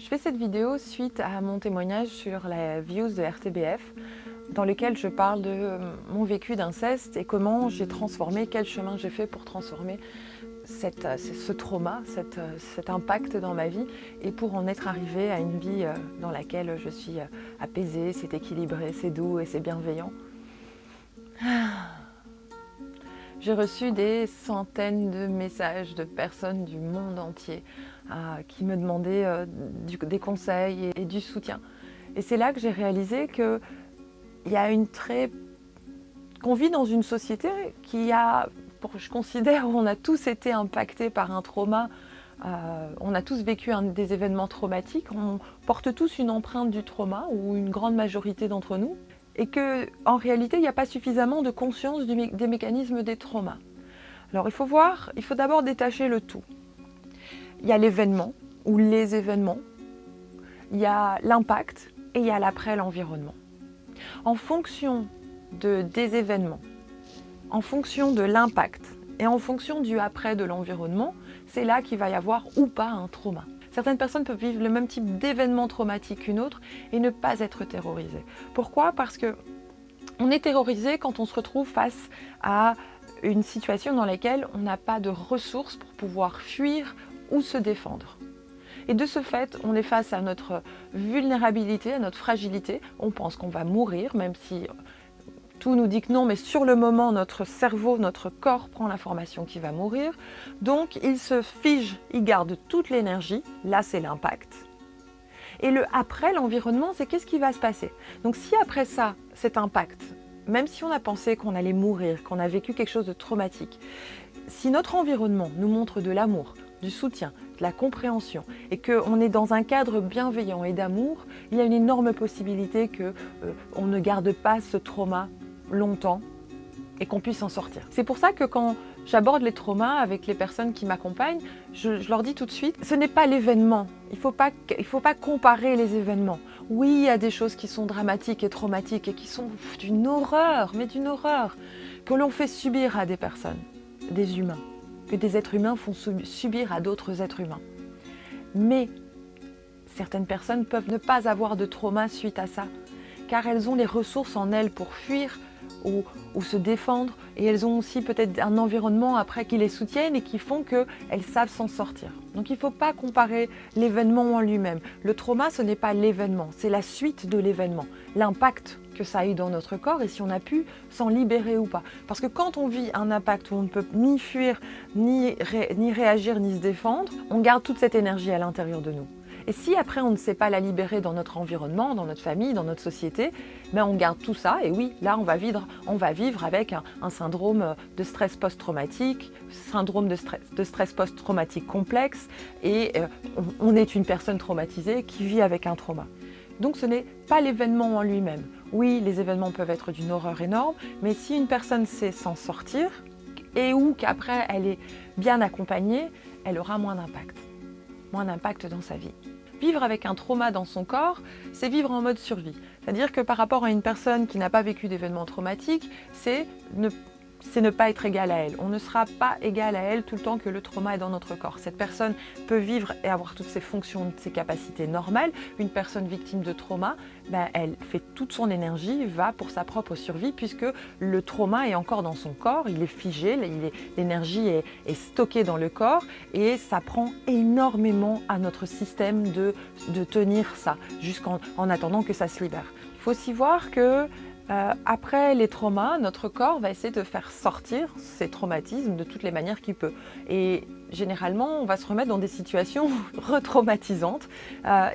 Je fais cette vidéo suite à mon témoignage sur la views de RTBF, dans lequel je parle de mon vécu d'inceste et comment j'ai transformé, quel chemin j'ai fait pour transformer ce trauma, cet impact dans ma vie et pour en être arrivée à une vie dans laquelle je suis apaisée, c'est équilibré, c'est doux et c'est bienveillant. J'ai reçu des centaines de messages de personnes du monde entier qui me demandaient des conseils et du soutien. Et c'est là que j'ai réalisé qu'on vit dans une société je considère, où on a tous été impactés par un trauma. On a tous vécu des événements traumatiques. On porte tous une empreinte du trauma, ou une grande majorité d'entre nous. Et qu'en réalité, il n'y a pas suffisamment de conscience des mécanismes des traumas. Alors il faut d'abord détacher le tout. Il y a l'événement, ou les événements, il y a l'impact, et il y a l'après, l'environnement. En fonction des événements, en fonction de l'impact, et en fonction du après de l'environnement, c'est là qu'il va y avoir ou pas un trauma. Certaines personnes peuvent vivre le même type d'événement traumatique qu'une autre et ne pas être terrorisées. Pourquoi ? Parce qu'on est terrorisé quand on se retrouve face à une situation dans laquelle on n'a pas de ressources pour pouvoir fuir ou se défendre. Et de ce fait, on est face à notre vulnérabilité, à notre fragilité. On pense qu'on va mourir, même si tout nous dit que non, mais sur le moment, notre cerveau, notre corps prend l'information qu'il va mourir. Donc, il se fige, il garde toute l'énergie. Là, c'est l'impact. Et le après, l'environnement, c'est qu'est-ce qui va se passer. Donc, si après ça, cet impact, même si on a pensé qu'on allait mourir, qu'on a vécu quelque chose de traumatique, si notre environnement nous montre de l'amour, du soutien, de la compréhension et qu'on est dans un cadre bienveillant et d'amour, il y a une énorme possibilité qu'on ne garde pas ce trauma longtemps et qu'on puisse en sortir. C'est pour ça que quand j'aborde les traumas avec les personnes qui m'accompagnent, je leur dis tout de suite, ce n'est pas l'événement. Il faut pas comparer les événements. Oui, il y a des choses qui sont dramatiques et traumatiques et qui sont d'une horreur, mais d'une horreur, que l'on fait subir à des personnes, des humains, que des êtres humains font subir à d'autres êtres humains. Mais certaines personnes peuvent ne pas avoir de trauma suite à ça, car elles ont les ressources en elles pour fuir ou se défendre, et elles ont aussi peut-être un environnement après qui les soutiennent et qui font qu'elles savent s'en sortir. Donc il ne faut pas comparer l'événement en lui-même. Le trauma, ce n'est pas l'événement, c'est la suite de l'événement, l'impact que ça a eu dans notre corps et si on a pu s'en libérer ou pas. Parce que quand on vit un impact où on ne peut ni fuir, ni réagir, ni se défendre, on garde toute cette énergie à l'intérieur de nous. Et si après on ne sait pas la libérer dans notre environnement, dans notre famille, dans notre société, on garde tout ça et oui, là on va vivre avec un syndrome de stress post-traumatique, syndrome de stress post-traumatique complexe et on est une personne traumatisée qui vit avec un trauma. Donc ce n'est pas l'événement en lui-même. Oui, les événements peuvent être d'une horreur énorme, mais si une personne sait s'en sortir et ou qu'après elle est bien accompagnée, elle aura moins d'impact dans sa vie. Vivre avec un trauma dans son corps, c'est vivre en mode survie. C'est-à-dire que par rapport à une personne qui n'a pas vécu d'événements traumatiques, c'est ne pas être égal à elle. On ne sera pas égal à elle tout le temps que le trauma est dans notre corps. Cette personne peut vivre et avoir toutes ses fonctions, ses capacités normales. Une personne victime de trauma, elle fait toute son énergie, va pour sa propre survie puisque le trauma est encore dans son corps, il est figé, l'énergie est stockée dans le corps et ça prend énormément à notre système de tenir ça jusqu'en attendant que ça se libère. Il faut aussi voir que après les traumas, notre corps va essayer de faire sortir ces traumatismes de toutes les manières qu'il peut. Et généralement, on va se remettre dans des situations retraumatisantes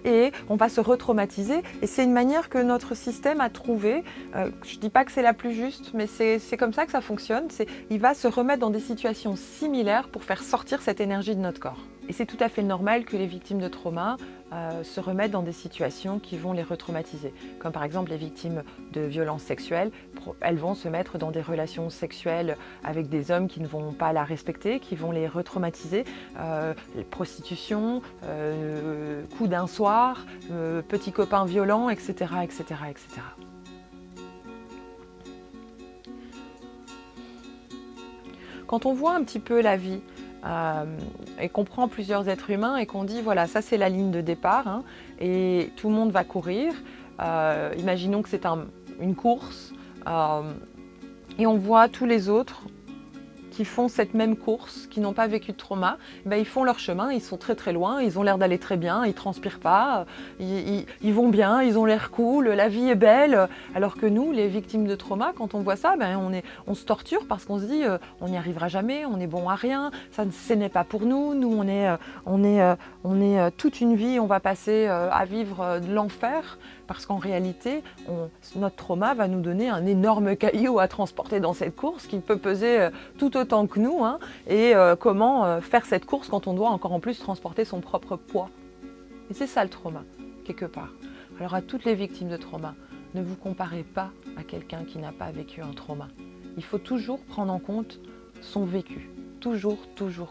et on va se retraumatiser. Et c'est une manière que notre système a trouvée. Je ne dis pas que c'est la plus juste, mais c'est comme ça que ça fonctionne. Il va se remettre dans des situations similaires pour faire sortir cette énergie de notre corps. Et c'est tout à fait normal que les victimes de trauma se remettent dans des situations qui vont les retraumatiser. Comme par exemple les victimes de violences sexuelles, elles vont se mettre dans des relations sexuelles avec des hommes qui ne vont pas la respecter, qui vont les retraumatiser. Prostitution, coup d'un soir, petit copain violent, etc., etc., etc. Quand on voit un petit peu la vie et qu'on prend plusieurs êtres humains et qu'on dit voilà, ça c'est la ligne de départ, hein, et tout le monde va courir. Imaginons que c'est une course et on voit tous les autres qui font cette même course, qui n'ont pas vécu de trauma, ben ils font leur chemin, ils sont très très loin, ils ont l'air d'aller très bien, ils transpirent pas, ils vont bien, ils ont l'air cool, la vie est belle. Alors que nous, les victimes de trauma, quand on voit ça, ben on se torture parce qu'on se dit on n'y arrivera jamais, on est bon à rien, ce n'est pas pour nous, on est toute une vie, on va passer à vivre de l'enfer. Parce qu'en réalité, notre trauma va nous donner un énorme caillou à transporter dans cette course qui peut peser tout autant que nous. Hein, et comment faire cette course quand on doit encore en plus transporter son propre poids. Et c'est ça le trauma, quelque part. Alors à toutes les victimes de trauma, ne vous comparez pas à quelqu'un qui n'a pas vécu un trauma. Il faut toujours prendre en compte son vécu. Toujours,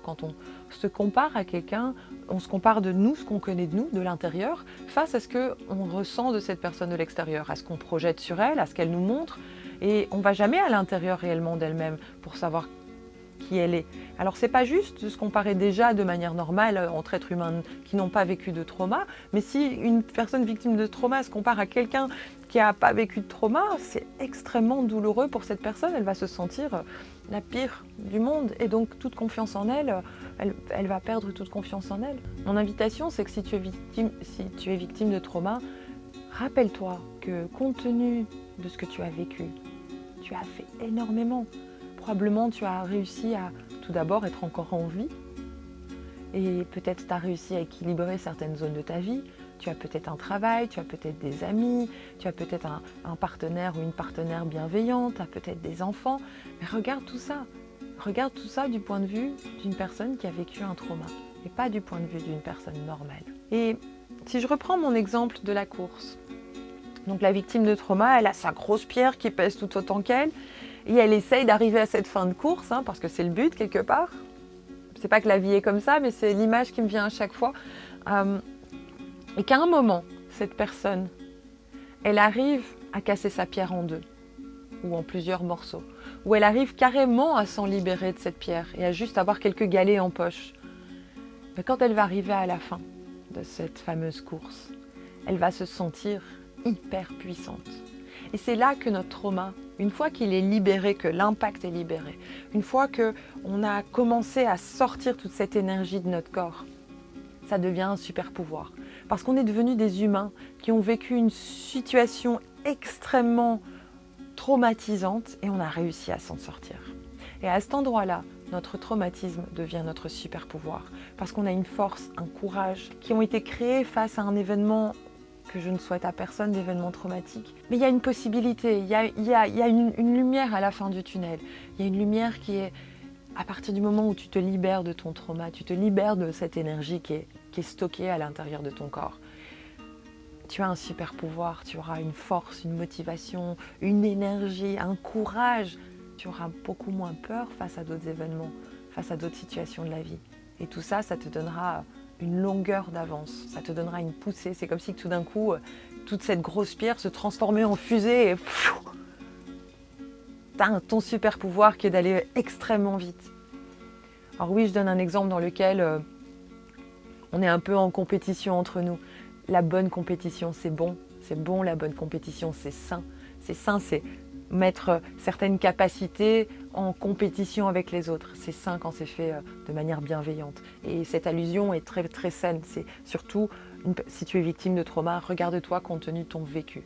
quand on se compare à quelqu'un, on se compare de nous, ce qu'on connaît de nous, de l'intérieur, face à ce qu'on ressent de cette personne de l'extérieur, à ce qu'on projette sur elle, à ce qu'elle nous montre. Et on ne va jamais à l'intérieur réellement d'elle-même pour savoir qui elle est. Alors c'est pas juste de se comparer déjà de manière normale entre êtres humains qui n'ont pas vécu de trauma, mais si une personne victime de trauma se compare à quelqu'un qui n'a pas vécu de trauma, c'est extrêmement douloureux pour cette personne, elle va se sentir la pire du monde et donc toute confiance en elle, elle va perdre toute confiance en elle. Mon invitation, c'est que si tu es victime de trauma, rappelle-toi que compte tenu de ce que tu as vécu, tu as fait énormément. Probablement tu as réussi à tout d'abord être encore en vie et peut-être tu as réussi à équilibrer certaines zones de ta vie. Tu as peut-être un travail, tu as peut-être des amis, tu as peut-être un partenaire ou une partenaire bienveillante, tu as peut-être des enfants. Mais regarde tout ça. Regarde tout ça du point de vue d'une personne qui a vécu un trauma et pas du point de vue d'une personne normale. Et si je reprends mon exemple de la course, donc la victime de trauma, elle a sa grosse pierre qui pèse tout autant qu'elle et elle essaye d'arriver à cette fin de course, hein, parce que c'est le but quelque part. C'est pas que la vie est comme ça, mais c'est l'image qui me vient à chaque fois. Et qu'à un moment, cette personne, elle arrive à casser sa pierre en deux, ou en plusieurs morceaux, ou elle arrive carrément à s'en libérer de cette pierre et à juste avoir quelques galets en poche. Mais quand elle va arriver à la fin de cette fameuse course, elle va se sentir hyper puissante. Et c'est là que notre trauma, une fois qu'il est libéré, que l'impact est libéré, une fois qu'on a commencé à sortir toute cette énergie de notre corps, ça devient un super pouvoir. Parce qu'on est devenus des humains qui ont vécu une situation extrêmement traumatisante et on a réussi à s'en sortir. Et à cet endroit-là, notre traumatisme devient notre super pouvoir. Parce qu'on a une force, un courage qui ont été créés face à un événement que je ne souhaite à personne, d'événement traumatique. Mais il y a une possibilité, il y a une lumière à la fin du tunnel. Il y a une lumière qui est, à partir du moment où tu te libères de ton trauma, tu te libères de cette énergie qui est stockée à l'intérieur de ton corps. Tu as un super pouvoir, tu auras une force, une motivation, une énergie, un courage. Tu auras beaucoup moins peur face à d'autres événements, face à d'autres situations de la vie. Et tout ça, ça te donnera une longueur d'avance, ça te donnera une poussée. C'est comme si tout d'un coup, toute cette grosse pierre se transformait en fusée et tu as ton super pouvoir qui est d'aller extrêmement vite. Alors oui, je donne un exemple dans lequel on est un peu en compétition entre nous. La bonne compétition, c'est bon la bonne compétition, c'est sain. C'est sain, c'est mettre certaines capacités en compétition avec les autres. C'est sain quand c'est fait de manière bienveillante. Et cette allusion est très très saine. C'est surtout, si tu es victime de trauma, regarde-toi compte tenu de ton vécu.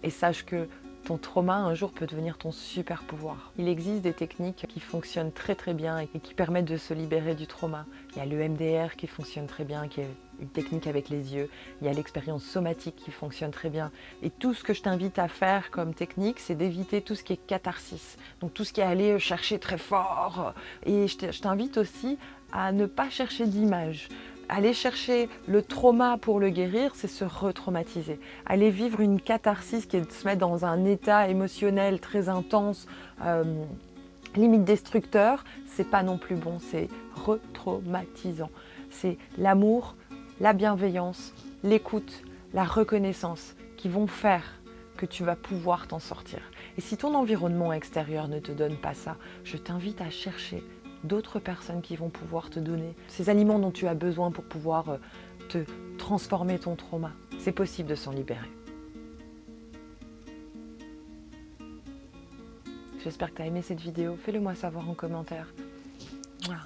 Et sache que ton trauma, un jour, peut devenir ton super pouvoir. Il existe des techniques qui fonctionnent très très bien et qui permettent de se libérer du trauma. Il y a le MDR qui fonctionne très bien, qui est une technique avec les yeux. Il y a l'expérience somatique qui fonctionne très bien. Et tout ce que je t'invite à faire comme technique, c'est d'éviter tout ce qui est catharsis. Donc tout ce qui est aller chercher très fort. Et je t'invite aussi à ne pas chercher d'image. Aller chercher le trauma pour le guérir, c'est se retraumatiser. Aller vivre une catharsis qui est de se mettre dans un état émotionnel très intense, limite destructeur, c'est pas non plus bon, c'est retraumatisant. C'est l'amour, la bienveillance, l'écoute, la reconnaissance qui vont faire que tu vas pouvoir t'en sortir. Et si ton environnement extérieur ne te donne pas ça, je t'invite à chercher d'autres personnes qui vont pouvoir te donner ces aliments dont tu as besoin pour pouvoir te transformer ton trauma. C'est possible de s'en libérer. J'espère que tu as aimé cette vidéo. Fais-le moi savoir en commentaire. Voilà.